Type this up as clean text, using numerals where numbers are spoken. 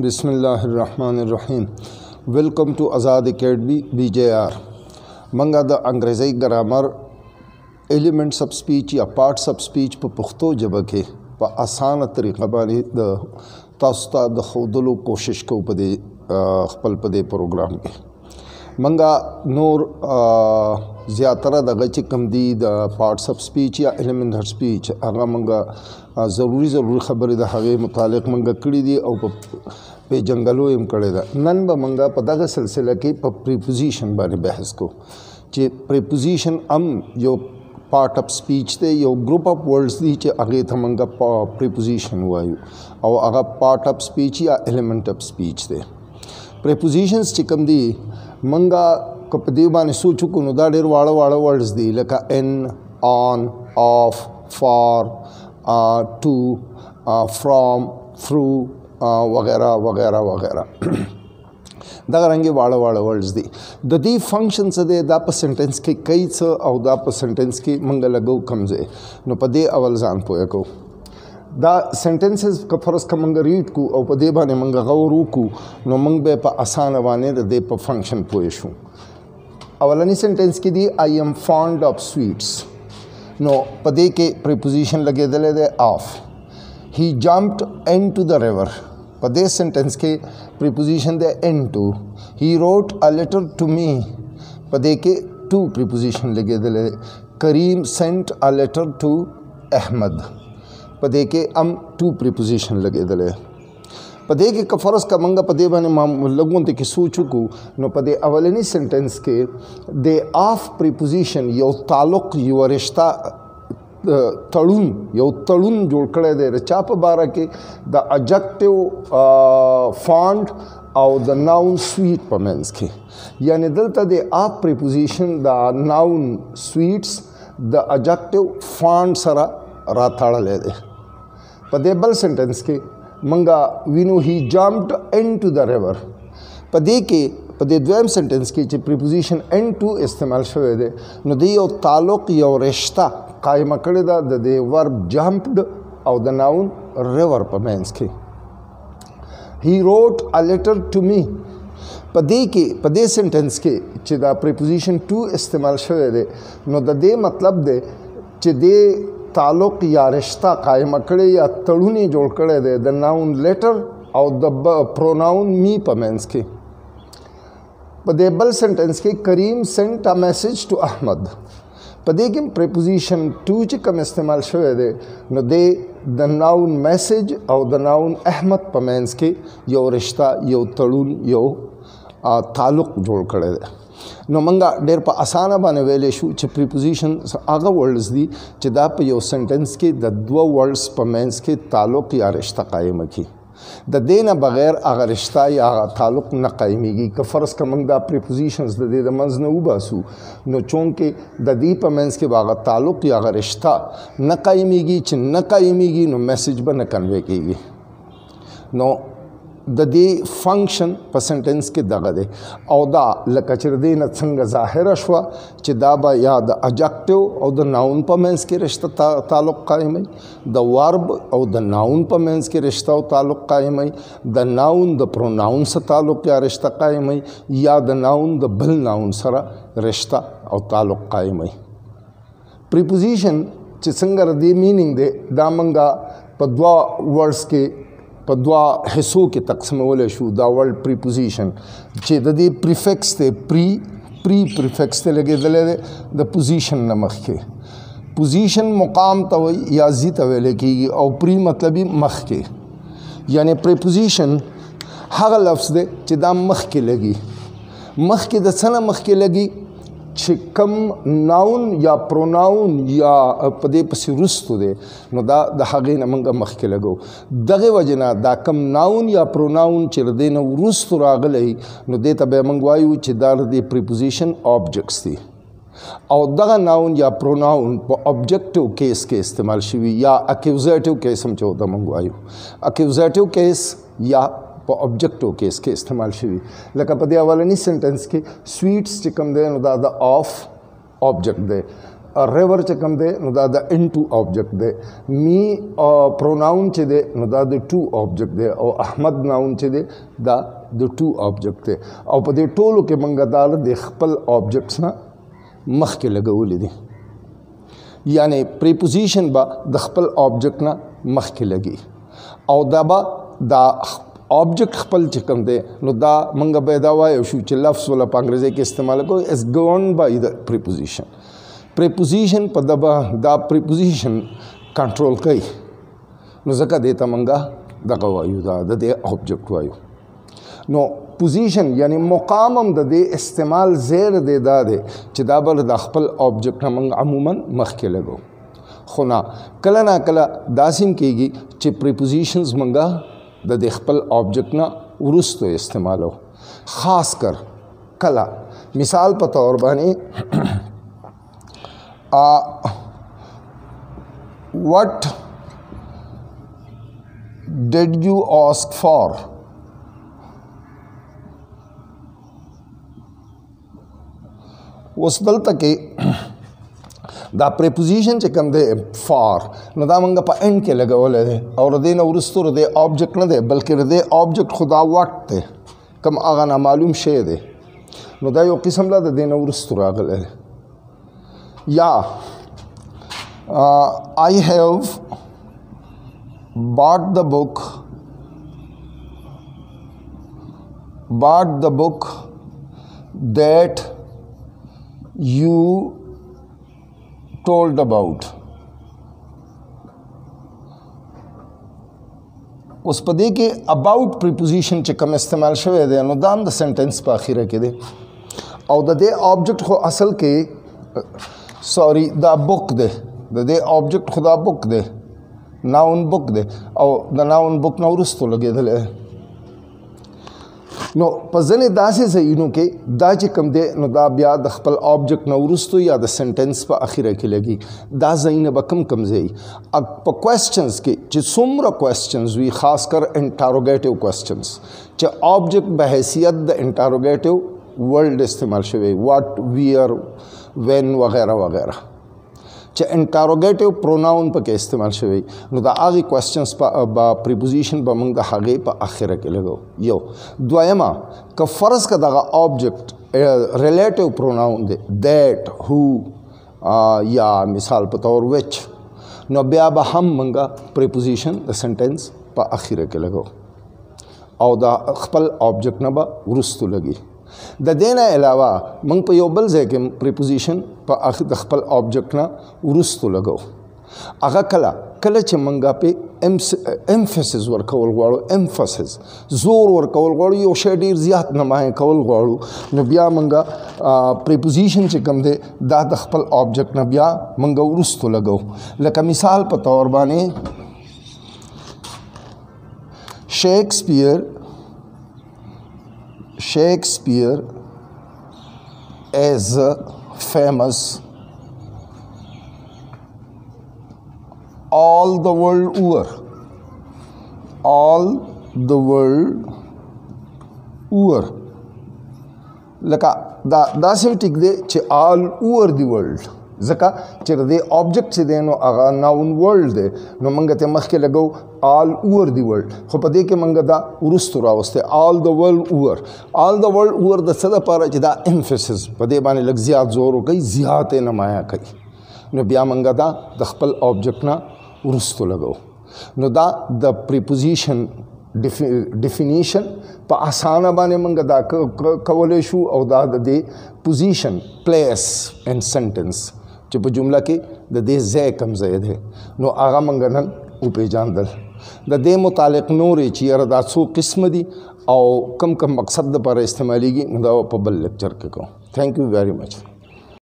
बिस्मिल्लाहिर्रहमानिर्रहीम। Welcome to Azad academy BJR। मंगा द अंग्रेज़ी ग्रामर एलिमेंट्स ऑफ स्पीच या पार्ट्स ऑफ स्पीच पर पुख्तो जबा के प आसान तरीक़ा बानी द तास्ता द खुदलो कोशिश को पदे खपल पदे प्रोग्राम के मंगा नूर ज़्यादा दगा च कम दी द पार्ट्स ऑफ स्पीच या एलिमेंट ऑफ स्पीच आगा मंगा ज़रूरी खबर द हवे मुतालिक मंगा कड़ी दी और पे जंगलो एम कड़े दा नन ब मंगा पता का सिलसिला के प्रीपोजिशन बारे बहस को चे प्रीपोजिशन यो पार्ट ऑफ स्पीच थे यो ग्रुप ऑफ वर्ड्स दी चे आगे था मंगा प्रीपोजिशन हुआ और आगा पार्ट ऑफ स्पीच या एलिमेंट ऑफ स्पीच थे प्रीपोजिशंस चे कम दी मंगा कपदे बाने सोचो को दा डेर वाड़ा वर्ड्स दी लका in on of for to from through वगैरह वगैरह वगैरह दगरंगे वाड़ा वर्ड्स दी द दी फंक्शंस दे दा प सेंटेंस के कई स और दा प सेंटेंस के मंगा लगो कमजे नो पदे अवल जान पोया को दा सेंटेंसेस का फर्ज का मंगा रीड को और पदे बाने मंगा गौरू को नो मंग बे प आसान वाने दे प फंक्शन पोयशू अवलनी सेंटेंस की दी I am fond of sweets नो पदे के प्रीपोजिशन लगे दले दे of he jumped into the river पदे सेंटेंस के प्रीपोजिशन दे into he wrote a letter to me पदे के टू प्रीपोजिशन लगे दले Karim sent a letter to Ahmad पदे के टू प्रीपोजिशन लगे दले पदे के कफरस का मंगा पदे बने लोगों ते कि सोचू को नो पदे अवलनी सेंटेंस के दे ऑफ प्रीपोजिशन यो ताल्लुक यो रिश्ता तड़ून जोड़ कड़े दे चाप बारा के द एडजेक्टिव फॉन्ड और द नाउन स्वीट पमेंस के यानी दलता दे of preposition the noun sweets the adjective fond सरा राथाड़ा ले दे पदे बल सेंटेंस के मंगा विनु he jumped into the river पदे द्वैम सेंटेंस के प्रीपोजिशन इनटू इस्तेमाल शवे दे नो दे यो ताल्लुक यो रिश्ता कायम करे दा दे वर्ब जंप्ड और द नाउन रिवर पमेंस के he wrote a letter to me पदे सेंटेंस के चिदा प्रीपोजिशन टू इस्तेमाल शवे दे नो दे मतलब दे चिदे ताल्लुक या रिश्ता कायम करे या तड़ूनी जोड़ करे दे द नाउन लेटर और द प्रोनाउन मी पमेंस के पदे बल सेंटेंस के Karim sent a message to Ahmad पदे के प्रीपोजिशन टू च कम इस्तेमाल शवे दे नो दे द नाउन मैसेज और द नाउन अहमद पमेंस के यो रिश्ता यो तड़ून यो ताल्लुक जोड़ करे दे नो मंगा डेर प आसाना बाने वेले शू च प्रीपोजिशन आगा वर्ड्स दी च दा प यो सेंटेंस के द दो वर्ड्स पमेंस के ताल्लुक या रिश्ता कायम की द देना बगैर आगा रिश्ता या आगा ताल्लुक न कायमीगी का फ़र्ज़ का मंगा प्रीपोजिशंस द दे द मंज न उबासू नो चूँकि द दी पमेंस के बागा ताल्लुक या आगा रिश्ता न कायमीगी च न कायमीगी नो मैसेज ब न कन्वे कीगी नो द दे फंक्शन प सेंटेंस के दगा दे और दा लकचर दे न संग ज़ाहिर शवा च दाबा या द एडजेक्टिव और द नाउन पमेंस के रिश्ता ताल्लुक कायम है द वर्ब और द नाउन पमेंस के रिश्ता और ताल्लुक कायम है द नाउन द प्रोनाउन से ताल्लुक या रिश्ता कायम है या द नाउन द बल नाउन सरा रिश्ता और ताल्लुक कायम है प्रीपोजिशन च संगर दे मीनिंग दे दामंगा पद्वा वर्ड्स के पद्वा हिस्सों के तकसम वाले शू दा वर्ड प्रीपोजिशन चे दे प्रीफिक्स थे प्रीफिक्स थे लगे दले द पोजीशन नमख के पोजीशन मुकाम तवई या जी तवेले की और प्री मतलब ही मख के यानी प्रीपोजिशन हर लफ्ज़ दे चिदा मख के लगी मख के दसना मख के लगी छिकम नाउन या प्रोनाउन या पदे पसी रुस्तु दे नो दा हगे न मंगा मख के लगो दगे वजना दा कम नाउन या प्रोनाउन चिर दे न रुस्तु रागले नो दे तबे मंगवायु चिदार दे प्रीपोजिशन ऑब्जेक्ट्स थी और दगा नाउन या प्रोनाउन प ऑब्जेक्टिव केस के इस्तेमाल शिवी या एक्यूजेटिव केस हम चौथा मंगवायु एक्यूजेटिव केस या ऑब्जेक्टिव केस के इस्तेमाल शिवी लका पदे अवलनी सेंटेंस के स्वीट्स चिकम दे दा of object they river چې کوم دی نو دا د into object دی me pronoun چې دی نو دا د to object دی او احمد noun چې دی دا د to object دی او په دې ټولو کې موږ دا د خپل objects نه مخکې لګولې دي یعنی preposition به د خپل object نه مخکې لګي او دا به دا object خپل چې کوم دی نو دا موږ به دا وایو شو چې لفظ ولا په انګریزي کې استعمال کوو is governed by the preposition preposition په دا preposition کنټرول کوي نو ځکه دې ته موږ دغه وایو دا د دې object وایو نو پوزیشن یعنی مقام هم د دې استعمال زیر دی دا دی چې دا بل د خپل object نه موږ عموما مخکې لګو خو نه کله نه کله داسې هم کېږي چې prepositions موږ د دې خپل object نه وروسته استعمالو خاص کر کله مثال په تور باندې what did you ask for اوس دلته کې دا preposition چې کوم دی for نو دا موږ په end کې لګولی دی او د دې نه وروسته د object نه دی بلکې د دې object خو دا what دی کوم هغه نامعلوم شی دی نو دا یو قسم لا د دې نه وروسته راغلی دی یا I have bought the book that you told about اوس په دې کې about preposition چې کوم استعمال شوی دی نو دا هم د سنټنس په اخیره کې دی او د دې object خو اصل کې سوري دا book دی د دې object خو دا book دی noun book دی او د noun book نه وروسته لګېدلی نو په ځینې داسې ځایونو کې دا چې کوم دی نو دا بیا د خپل object نه وروسته یا د سنټنس په اخیره کې لګي دا ځایونه به کم ځای په questions کې چې څومره questions وي خاص کر interrogative questions چې object به حیثیت د interrogative word استعمال شوی what where when وغیرہ وغیرہ چې interrogative pronoun پکې استعمال شوی نو دا هغه questions په preposition به موږ د هغې په اخره کې لګو یو دویمه که فرض که دغه object relative pronoun دی that who یا مثال په طور which نو بیا به هم موږ preposition د sentence په اخره کې لګو او دا خپل object نه به وروسته لګي د دې نه علاوه موږ په یو بل ځای کې preposition په د خپل object نه وروسته لګو هغه کله چې موږ په emphasis ورکول غواړو emphasis زور ورکول غواړو یو شی ډېر زیات نمایه کول غواړو نو بیا موږ preposition چې کوم دی دا د خپل object نه بیا موږ وروسته لګو لکه مثال په طور باندې Shakespeare is famous all the world over لکه دا سم ټیک دی چې all over the world ځکه چې د object چې دی نو هغه noun world دی نو موږ ته مخکې لګو all over the world خو په دې کې موږ دا وروسته راوستی all the world over د څه دپاره چې دا emphasis په دې باندې لږ زیات زور وکوي زیات یې نمایه کوي نو بیا موږ دا د خپل object نه وروسته لګو نو دا د preposition definition په اسانه باندې موږ دا کولی شو او دا د دې position place and sentence چې په جمله کې د دې ځای کوم ځای دی نو هغه موږ نن وپېژاندل د دې متعلق نورې چې یاره دا څو قسمه دي او کم مقصد دپاره استعمالیږي نو دا په بل لیکچر کې کوم تھینک یو ویری مچ